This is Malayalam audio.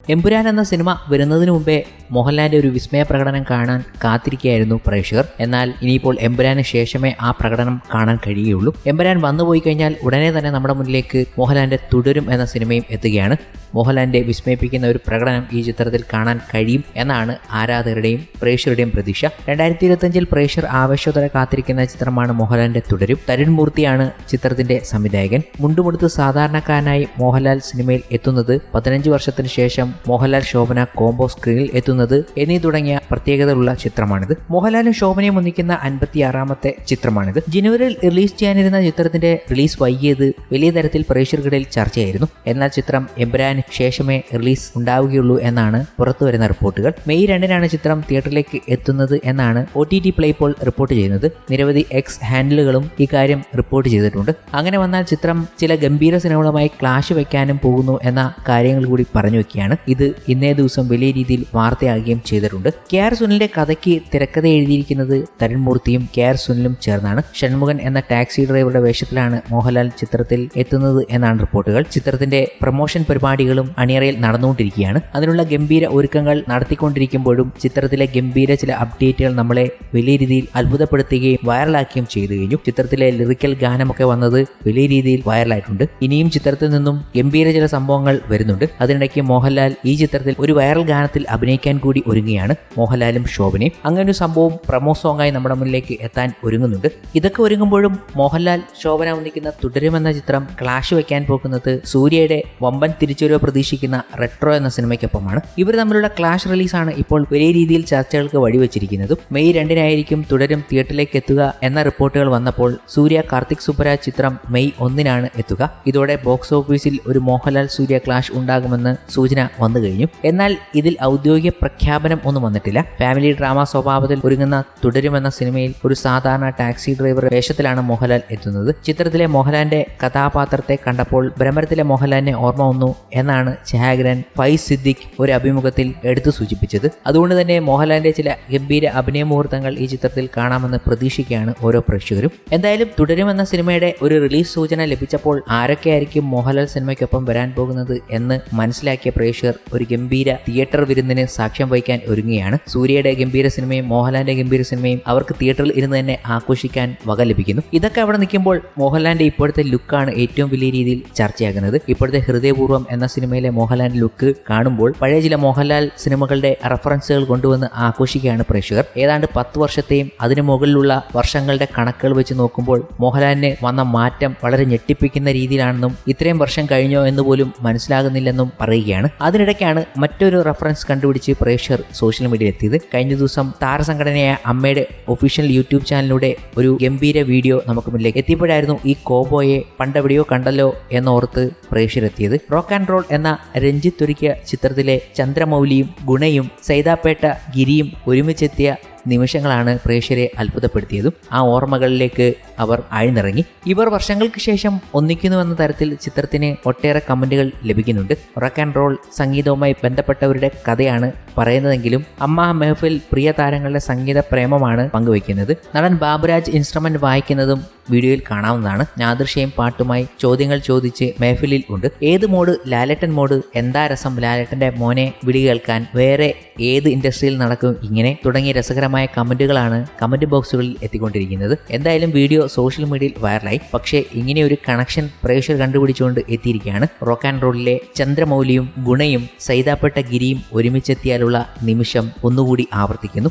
എമ്പുരാൻ എന്ന സിനിമ വരുന്നതിന് മുമ്പേ മോഹൻലാലിന്റെ ഒരു വിസ്മയ പ്രകടനം കാണാൻ കാത്തിരിക്കുകയായിരുന്നു പ്രേക്ഷകർ. എന്നാൽ ഇനിയിപ്പോൾ എമ്പുരാന് ശേഷമേ ആ പ്രകടനം കാണാൻ കഴിയുകയുള്ളൂ. എമ്പുരാൻ വന്നുപോയി കഴിഞ്ഞാൽ ഉടനെ തന്നെ നമ്മുടെ മുന്നിലേക്ക് മോഹൻലാലിന്റെ തുടരും എന്ന സിനിമയും എത്തുകയാണ്. മോഹൻലാലിന്റെ വിസ്മയിപ്പിക്കുന്ന ഒരു പ്രകടനം ഈ ചിത്രത്തിൽ കാണാൻ കഴിയും എന്നാണ് ആരാധകരുടെയും പ്രേക്ഷകരുടെയും പ്രതീക്ഷ. 2025 പ്രേക്ഷകർ ആവേശത്തോടെ കാത്തിരിക്കുന്ന ചിത്രമാണ് മോഹൻലാലിന്റെ തുടരും. തരുൺ മൂർത്തിയാണ് ചിത്രത്തിന്റെ സംവിധായകൻ. മുണ്ടുമുടുത്ത് സാധാരണക്കാരനായി മോഹൻലാൽ സിനിമയിൽ എത്തുന്നത്, 15 വർഷത്തിന് ശേഷം മോഹൻലാൽ ശോഭന കോംബോ സ്ക്രീനിൽ എത്തുന്നത് എന്നീ തുടങ്ങിയ പ്രത്യേകതകളുള്ള ചിത്രമാണിത്. മോഹൻലാലും ശോഭനയും ഒന്നിക്കുന്ന 56ാമത്തെ ചിത്രമാണിത്. ജനുവരിയിൽ റിലീസ് ചെയ്യാനിരുന്ന ചിത്രത്തിന്റെ റിലീസ് വൈകിയത് വലിയ തരത്തിൽ പ്രേക്ഷകർക്കിടയിൽ ചർച്ചയായിരുന്നു. എന്നാൽ ചിത്രം എമ്പുരാന് ശേഷമേ റിലീസ് ഉണ്ടാവുകയുള്ളൂ എന്നാണ് പുറത്തുവരുന്ന റിപ്പോർട്ടുകൾ. മെയ് 2-നാണ് ചിത്രം തിയേറ്ററിലേക്ക് എത്തുന്നത് എന്നാണ് OTT പ്ലേ ഇപ്പോൾ റിപ്പോർട്ട് ചെയ്യുന്നത്. നിരവധി എക്സ് ഹാൻഡിലുകളും ഇക്കാര്യം റിപ്പോർട്ട് ചെയ്തിട്ടുണ്ട്. അങ്ങനെ വന്നാൽ ചിത്രം ചില ഗംഭീര സിനിമകളുമായി ക്ലാഷ് വെക്കാനും പോകുന്നു എന്ന കാര്യങ്ങൾ കൂടി പറഞ്ഞു വെക്കുകയാണ്. ഇത് ഇന്നേ ദിവസം വലിയ രീതിയിൽ വാർത്തയാകുകയും ചെയ്തിട്ടുണ്ട്. KR സുനിലിന്റെ കഥയ്ക്ക് തിരക്കഥ എഴുതിയിരിക്കുന്നത് തരുൺ മൂർത്തിയും KR സുനിലും ചേർന്നാണ്. ഷൺമുഖൻ എന്ന ടാക്സി ഡ്രൈവറുടെ വേഷത്തിലാണ് മോഹൻലാൽ ചിത്രത്തിൽ എത്തുന്നത് എന്നാണ് റിപ്പോർട്ടുകൾ. ചിത്രത്തിന്റെ പ്രൊമോഷൻ പരിപാടികളും അണിയറയിൽ നടന്നുകൊണ്ടിരിക്കുകയാണ്. അതിനുള്ള ഗംഭീര ഒരുക്കങ്ങൾ നടത്തിക്കൊണ്ടിരിക്കുമ്പോഴും ചിത്രത്തിലെ ഗംഭീര ചില അപ്ഡേറ്റുകൾ നമ്മളെ വലിയ രീതിയിൽ അത്ഭുതപ്പെടുത്തുകയും വൈറലാക്കുകയും ചെയ്തു കഴിഞ്ഞു. ചിത്രത്തിലെ ലിറിക്കൽ ഗാനമൊക്കെ വന്നത് വലിയ രീതിയിൽ വൈറലായിട്ടുണ്ട്. ഇനിയും ചിത്രത്തിൽ നിന്നും ഗംഭീര ചില സംഭവങ്ങൾ വരുന്നുണ്ട്. അതിനിടയ്ക്ക് മോഹൻലാൽ ഈ ചിത്രത്തിൽ ഒരു വൈറൽ ഗാനത്തിൽ അഭിനയിക്കാൻ കൂടി ഒരുങ്ങുകയാണ് മോഹൻലാലും ശോഭനയും. അങ്ങനെ ഒരു സംഭവം പ്രമോ സോങ്ങായി നമ്മുടെ മുന്നിലേക്ക് എത്താൻ ഒരുങ്ങുന്നുണ്ട്. ഇതൊക്കെ ഒരുങ്ങുമ്പോഴും മോഹൻലാൽ ശോഭന ഒന്നിക്കുന്ന തുടരുമെന്ന ചിത്രം ക്ലാഷ് വെക്കാൻ പോകുന്നത് സൂര്യയുടെ വമ്പൻ തിരിച്ചുവരവ് പ്രതീക്ഷിക്കുന്ന റെട്രോ എന്ന സിനിമയ്ക്കൊപ്പമാണ്. ഇവർ തമ്മിലുള്ള ക്ലാഷ് റിലീസാണ് ഇപ്പോൾ വലിയ രീതിയിൽ ചർച്ചകൾക്ക് വഴിവെച്ചിരിക്കുന്നതും. മെയ് 2-നായിരിക്കും തുടരും തിയേറ്ററിലേക്ക് എത്തുക എന്ന റിപ്പോർട്ടുകൾ വന്നപ്പോൾ സൂര്യ കാർത്തിക് സുബ്ബരാജ് ചിത്രം മെയ് 1-നാണ് എത്തുക. ഇതോടെ ബോക്സ് ഓഫീസിൽ ഒരു മോഹൻലാൽ സൂര്യ ക്ലാഷ് ഉണ്ടാകുമെന്ന് സൂചന വന്നു കഴിഞ്ഞു. എന്നാൽ ഇതിൽ ഔദ്യോഗിക പ്രഖ്യാപനം ഒന്നും വന്നിട്ടില്ല. ഫാമിലി ഡ്രാമ സ്വഭാവത്തിൽ ഒരുങ്ങുന്ന തുടരുമെന്ന സിനിമയിൽ ഒരു സാധാരണ ടാക്സി ഡ്രൈവർ വേഷത്തിലാണ് മോഹൻലാൽ എത്തുന്നത്. ചിത്രത്തിലെ മോഹൻലാലിന്റെ കഥാപാത്രത്തെ കണ്ടപ്പോൾ ഭ്രമരത്തിലെ മോഹൻലാലിനെ ഓർമ്മ വന്നു എന്നാണ് ഛായാഗ്രഹൻ ഫൈസ് സിദ്ദിഖ് ഒരു അഭിമുഖത്തിൽ എടുത്തു സൂചിപ്പിച്ചത്. അതുകൊണ്ട് തന്നെ മോഹൻലാലിന്റെ ചില ഗംഭീര അഭിനയ മുഹൂർത്തങ്ങൾ ഈ ചിത്രത്തിൽ കാണാമെന്ന് പ്രതീക്ഷിക്കുകയാണ് ഓരോ പ്രേക്ഷകരും. എന്തായാലും തുടരുമെന്ന സിനിമയുടെ ഒരു റിലീസ് സൂചന ലഭിച്ചപ്പോൾ ആരൊക്കെയായിരിക്കും മോഹൻലാൽ സിനിമയ്ക്കൊപ്പം വരാൻ പോകുന്നത് എന്ന് മനസ്സിലാക്കിയ പ്രേക്ഷകർ ഒരു ഗംഭീര തിയേറ്റർ വിരുന്നിന് സാക്ഷ്യം വഹിക്കാൻ ഒരുങ്ങുകയാണ്. സൂര്യയുടെ ഗംഭീര സിനിമയും മോഹൻലാലിന്റെ ഗംഭീര സിനിമയും അവർക്ക് തിയേറ്ററിൽ ഇരുന്ന് തന്നെ ആഘോഷിക്കാൻ വക ലഭിക്കുന്നു. ഇതൊക്കെ അവിടെ നിൽക്കുമ്പോൾ മോഹൻലാലിന്റെ ഇപ്പോഴത്തെ ലുക്കാണ് ഏറ്റവും വലിയ രീതിയിൽ ചർച്ചയാകുന്നത്. ഇപ്പോഴത്തെ ഹൃദയപൂർവ്വം എന്ന സിനിമയിലെ മോഹൻലാലിന്റെ ലുക്ക് കാണുമ്പോൾ പഴയ ചില മോഹൻലാൽ സിനിമകളുടെ റെഫറൻസുകൾ കൊണ്ടുവന്ന് ആഘോഷിക്കുകയാണ് പ്രേക്ഷകർ. ഏതാണ്ട് 10 വർഷത്തെയും അതിനു മുകളിലുള്ള വർഷങ്ങളുടെ കണക്കുകൾ വെച്ച് നോക്കുമ്പോൾ മോഹൻലാലിന് വന്ന മാറ്റം വളരെ ഞെട്ടിപ്പിക്കുന്ന രീതിയിലാണെന്നും ഇത്രയും വർഷം കഴിഞ്ഞോ എന്ന് പോലും മനസ്സിലാകുന്നില്ലെന്നും പറയുകയാണ്. അതിനിടയ്ക്കാണ് മറ്റൊരു റെഫറൻസ് കണ്ടുപിടിച്ച് പ്രേക്ഷകർ സോഷ്യൽ മീഡിയയിൽ എത്തിയത്. കഴിഞ്ഞ ദിവസം താരസംഘടനയായ അമ്മയുടെ ഒഫീഷ്യൽ യൂട്യൂബ് ചാനലിലൂടെ ഒരു ഗംഭീര വീഡിയോ നമുക്ക് മുന്നിലേക്ക് എത്തിയപ്പോഴായിരുന്നു ഈ കോബോയെ പണ്ടെവിടെയോ കണ്ടല്ലോ എന്നോർത്ത് പ്രേക്ഷകരെത്തിയത്. റോക്ക് ആൻഡ് റോൾ എന്ന രഞ്ജിത്ത് ഒരുക്കിയ ചിത്രത്തിലെ ചന്ദ്രമൗലിയും ഗുണയും സൈതാപ്പേട്ട ഗിരിയും ഒരുമിച്ചെത്തിയ നിമിഷങ്ങളാണ് പ്രേക്ഷകരെ അത്ഭുതപ്പെടുത്തിയതും. ആ ഓർമ്മകളിലേക്ക് അവർ ആഴ്ന്നിറങ്ങി. ഇവർ വർഷങ്ങൾക്ക് ശേഷം ഒന്നിക്കുന്നുവെന്ന തരത്തിൽ ചിത്രത്തിന് ഒട്ടേറെ കമന്റുകൾ ലഭിക്കുന്നുണ്ട്. റോക്ക് ആൻഡ് റോൾ സംഗീതവുമായി ബന്ധപ്പെട്ടവരുടെ കഥയാണ് പറയുന്നതെങ്കിലും അമ്മ മെഹഫിൽ പ്രിയ താരങ്ങളുടെ സംഗീത പ്രേമമാണ് പങ്കുവയ്ക്കുന്നത്. നടൻ ബാബുരാജ് ഇൻസ്ട്രുമെന്റ് വായിക്കുന്നതും വീഡിയോയിൽ കാണാവുന്നതാണ്. നാദിർഷയും പാട്ടുമായി ചോദ്യങ്ങൾ ചോദിച്ച് മെഹഫിലിൽ ഉണ്ട്. ഏത് മോഡ്? ലാലേട്ടൻ മോഡ്. എന്താ രസം ലാലേട്ടന്റെ മോനെ വിളി കേൾക്കാൻ? വേറെ ഏത് ഇൻഡസ്ട്രിയിൽ നടക്കും ഇങ്ങനെ? തുടങ്ങിയ രസകരമായ കമന്റുകളാണ് കമന്റ് ബോക്സുകളിൽ എത്തിക്കൊണ്ടിരിക്കുന്നത്. എന്തായാലും വീഡിയോ സോഷ്യൽ മീഡിയയിൽ വൈറലായി. പക്ഷേ ഇങ്ങനെ ഒരു കണക്ഷൻ പ്രേക്ഷകർ കണ്ടുപിടിച്ചുകൊണ്ട് എത്തിയിരിക്കുകയാണ്. റോക്ക് ആൻഡ് റോളിലെ ചന്ദ്രമൗലിയും ഗുണയും സൈതാപ്പേട്ട ഗിരിയും ഒരുമിച്ചെത്തിയാലുള്ള നിമിഷം ഒന്നുകൂടി ആവർത്തിക്കുന്നു.